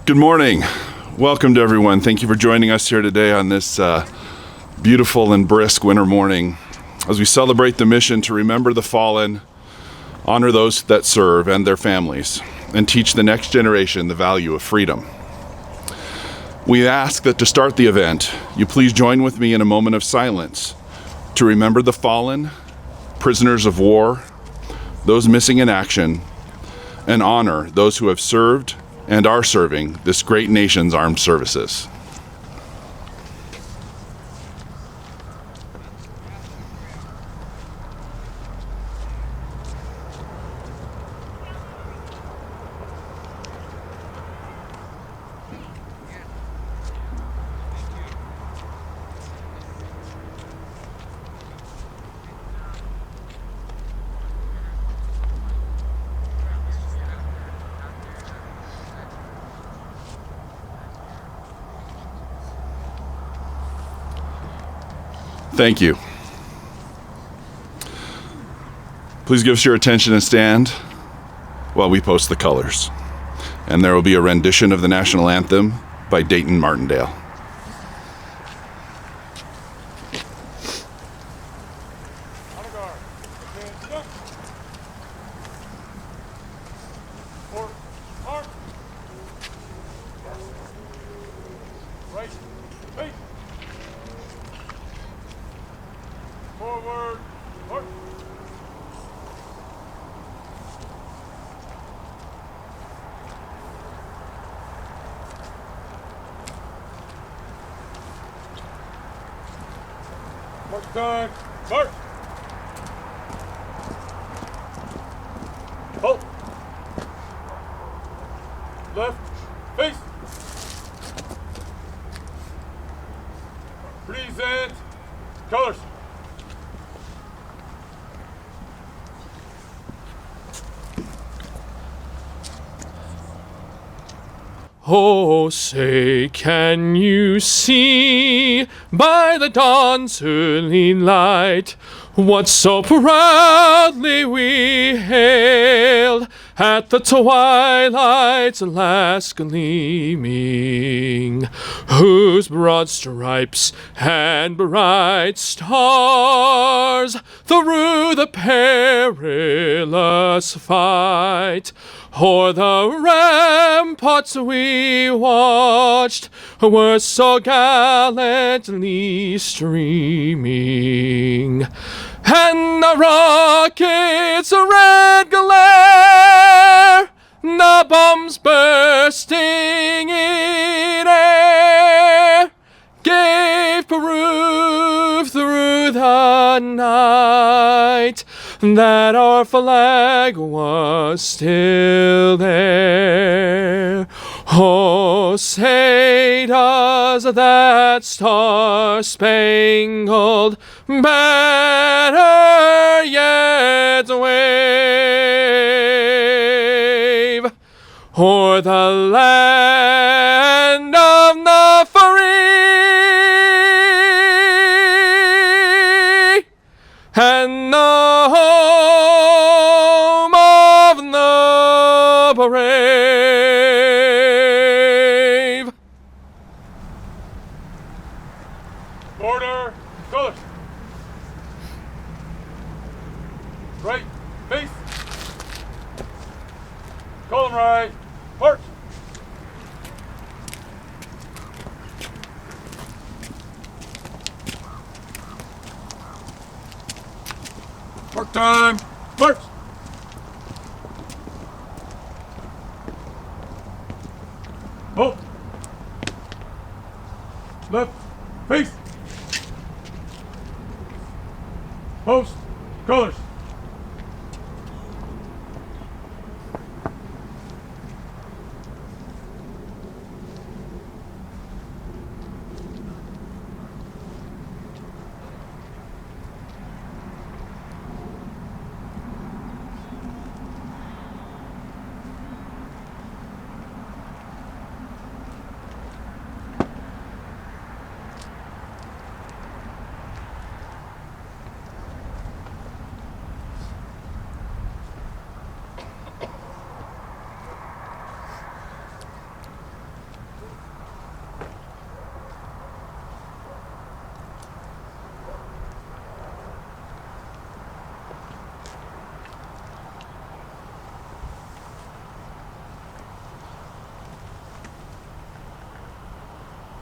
Good morning. Welcome to everyone. Thank you for joining us here today on this beautiful and brisk winter morning as we celebrate the mission to remember the fallen, honor those that serve and their families, and teach the next generation the value of freedom. We ask that to start the event, you please join with me in a moment of silence to remember the fallen, prisoners of war, those missing in action, and honor those who have served and are serving this great nation's armed services. Thank you. Please give us your attention and stand while we post the colors. And there will be a rendition of the national anthem by Dayton Martindale. Forward, march. March time, march. Halt. Left, face. Present, colors. Oh, say, can you see by the dawn's early light what so proudly we hailed at the twilight's last gleaming, whose broad stripes and bright stars through the perilous fight o'er the ramparts we watched were so gallantly streaming, and the rocket's red glare, the bombs bursting in air, gave proof through the night that our flag was still there. Oh, say does that star-spangled banner yet wave o'er the land of the free and the home of the brave? Order, colors. Right, face. Column right, march. Mark time, march. Halt. Left, face. Post, colors.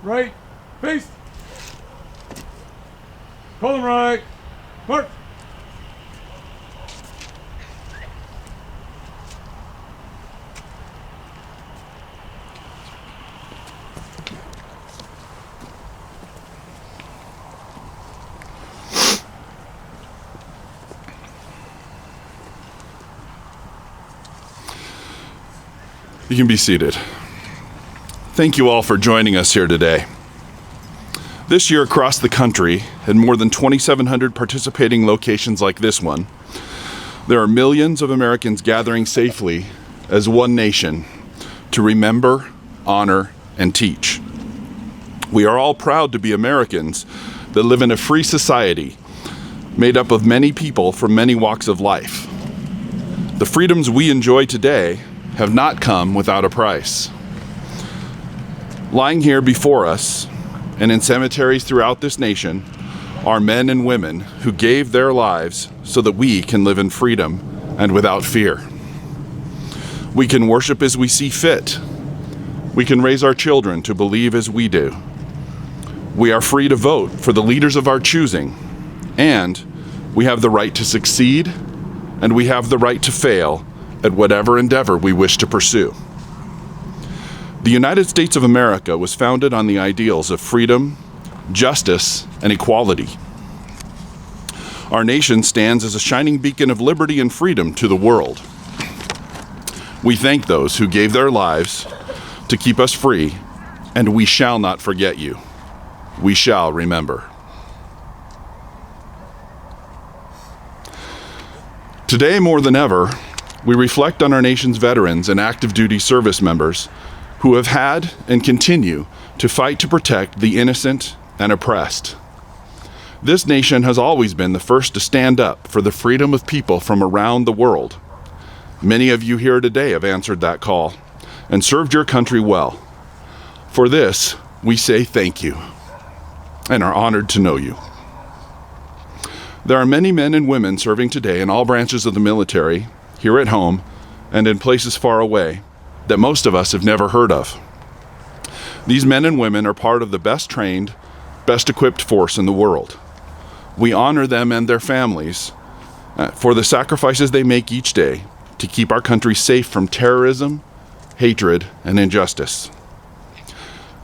right, face. Column right, march. You can be seated. Thank you all for joining us here today. This year across the country, at more than 2,700 participating locations like this one, there are millions of Americans gathering safely as one nation to remember, honor, and teach. We are all proud to be Americans that live in a free society made up of many people from many walks of life. The freedoms we enjoy today have not come without a price. Lying here before us and in cemeteries throughout this nation are men and women who gave their lives so that we can live in freedom and without fear. We can worship as we see fit. We can raise our children to believe as we do. We are free to vote for the leaders of our choosing, and we have the right to succeed, and we have the right to fail at whatever endeavor we wish to pursue. The United States of America was founded on the ideals of freedom, justice, and equality. Our nation stands as a shining beacon of liberty and freedom to the world. We thank those who gave their lives to keep us free, and we shall not forget you. We shall remember. Today, more than ever, we reflect on our nation's veterans and active duty service members who have had and continue to fight to protect the innocent and oppressed. This nation has always been the first to stand up for the freedom of people from around the world. Many of you here today have answered that call and served your country well. For this, we say thank you and are honored to know you. There are many men and women serving today in all branches of the military, here at home, and in places far away that most of us have never heard of. These men and women are part of the best trained, best equipped force in the world. We honor them and their families for the sacrifices they make each day to keep our country safe from terrorism, hatred, and injustice.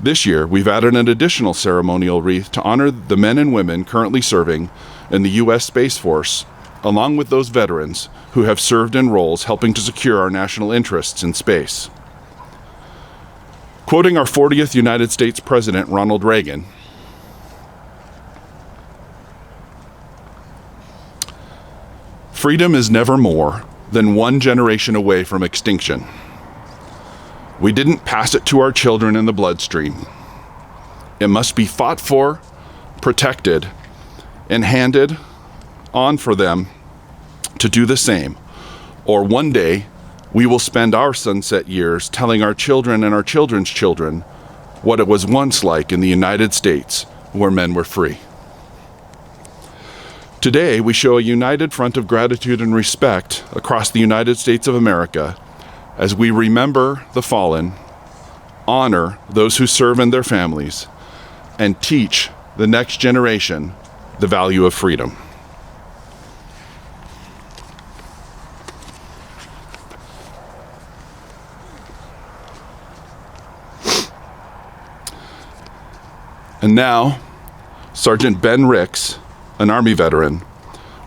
This year, we've added an additional ceremonial wreath to honor the men and women currently serving in the U.S. Space Force, along with those veterans who have served in roles helping to secure our national interests in space. Quoting our 40th United States President, Ronald Reagan, "Freedom is never more than one generation away from extinction. We didn't pass it to our children in the bloodstream. It must be fought for, protected, and handed on for them to do the same, or one day we will spend our sunset years telling our children and our children's children what it was once like in the United States where men were free." Today, we show a united front of gratitude and respect across the United States of America as we remember the fallen, honor those who serve and their families, and teach the next generation the value of freedom. And now, Sergeant Ben Ricks, an Army veteran,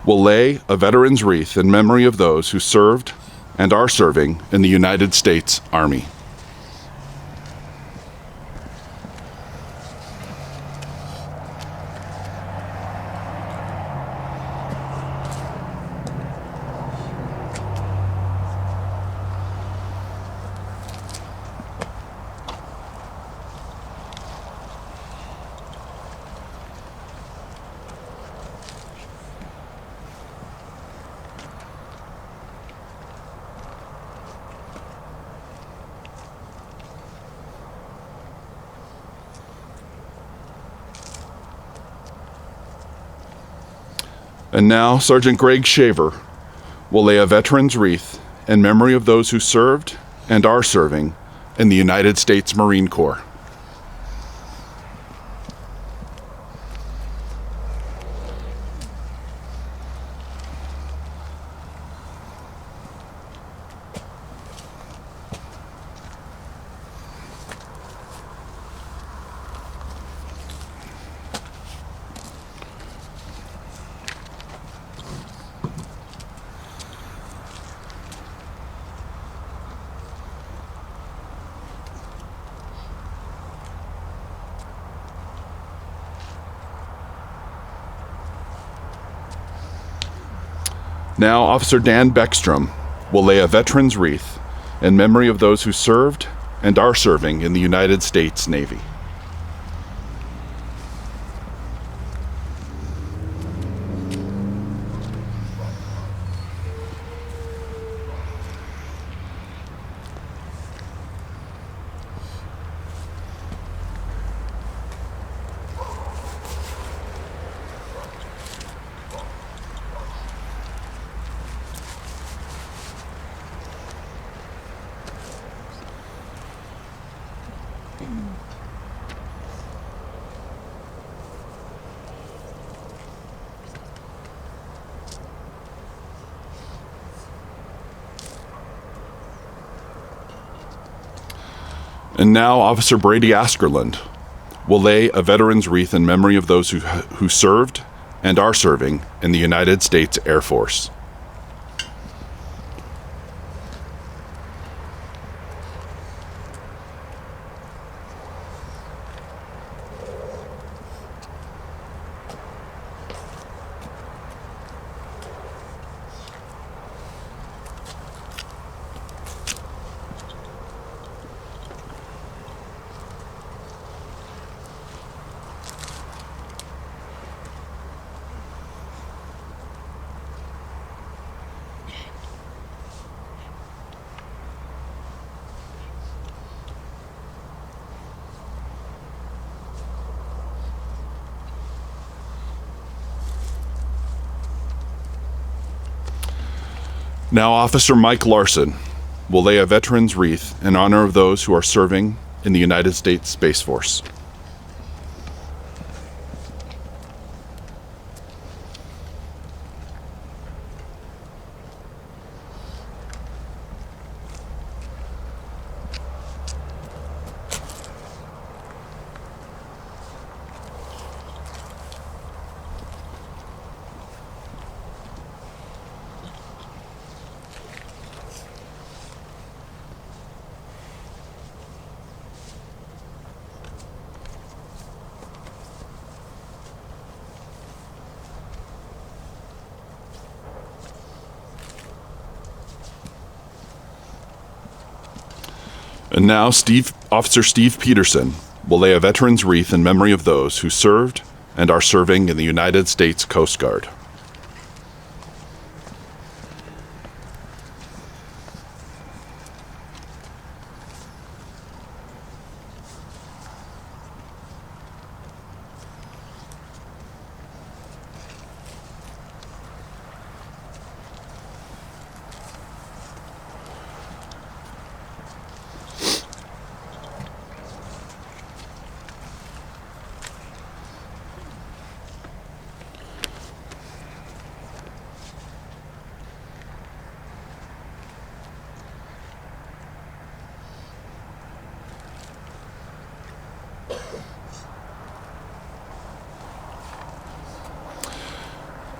will lay a veteran's wreath in memory of those who served and are serving in the United States Army. And now, Sergeant Greg Shaver will lay a veteran's wreath in memory of those who served and are serving in the United States Marine Corps. Now, Officer Dan Beckstrom will lay a veteran's wreath in memory of those who served and are serving in the United States Navy. And now Officer Brady Askerland will lay a veteran's wreath in memory of those who served and are serving in the United States Air Force. Now, Officer Mike Larson will lay a veteran's wreath in honor of those who are serving in the United States Space Force. And now, Officer Steve Peterson will lay a veteran's wreath in memory of those who served and are serving in the United States Coast Guard.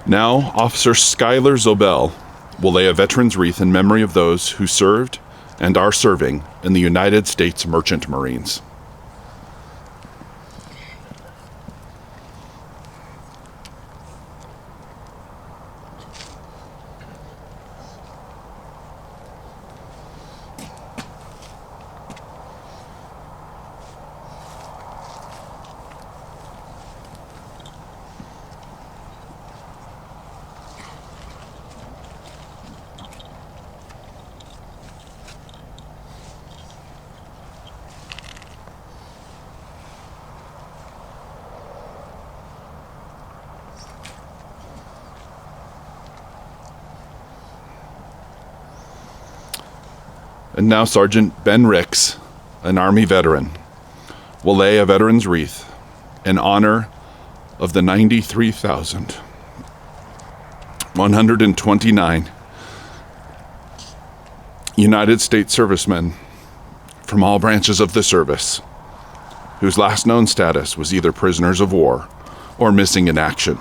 Now, Officer Skylar Zobel will lay a veteran's wreath in memory of those who served and are serving in the United States Merchant Marines. And now Sergeant Ben Ricks, an Army veteran, will lay a veteran's wreath in honor of the 93,129 United States servicemen from all branches of the service, whose last known status was either prisoners of war or missing in action.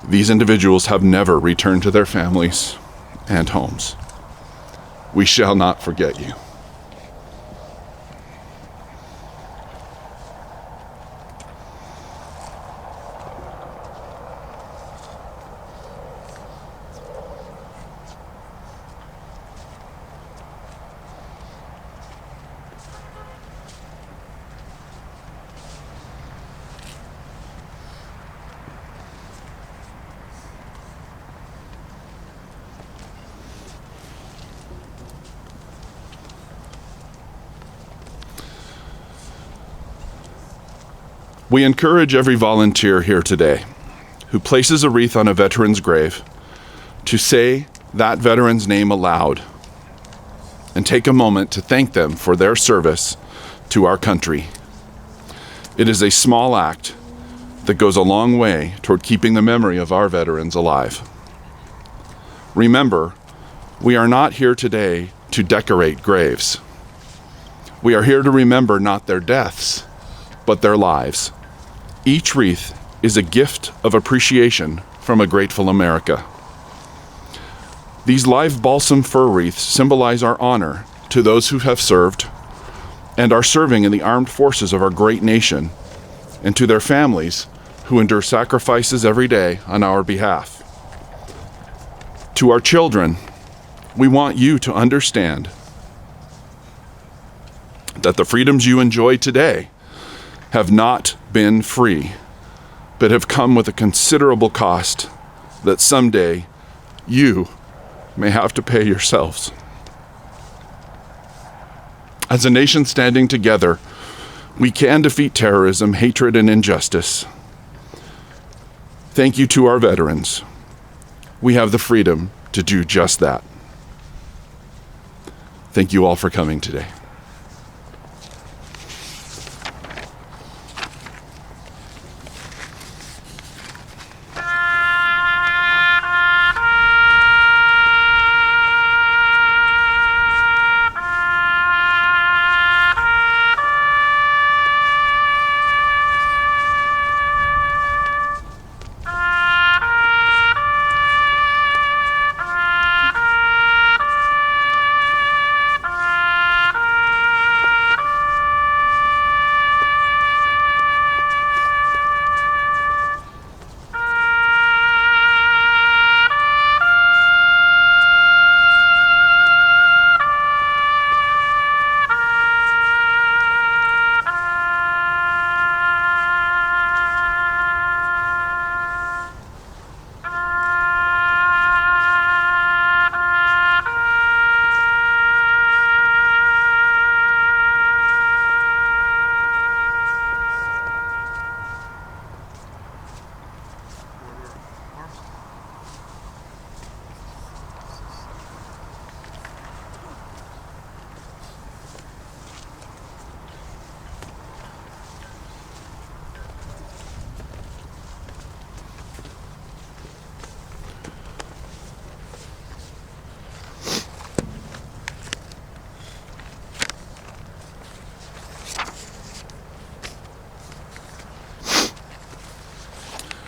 These individuals have never returned to their families and homes. We shall not forget you. We encourage every volunteer here today who places a wreath on a veteran's grave to say that veteran's name aloud and take a moment to thank them for their service to our country. It is a small act that goes a long way toward keeping the memory of our veterans alive. Remember, we are not here today to decorate graves. We are here to remember not their deaths, but their lives. Each wreath is a gift of appreciation from a grateful America. These live balsam fir wreaths symbolize our honor to those who have served and are serving in the armed forces of our great nation, and to their families who endure sacrifices every day on our behalf. To our children, we want you to understand that the freedoms you enjoy today have not been free, but have come with a considerable cost that someday you may have to pay yourselves. As a nation standing together, we can defeat terrorism, hatred, and injustice. Thank you to our veterans. We have the freedom to do just that. Thank you all for coming today.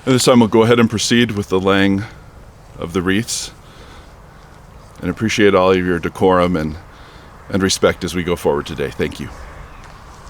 At this time, we'll go ahead and proceed with the laying of the wreaths, and appreciate all of your decorum and respect as we go forward today. Thank you.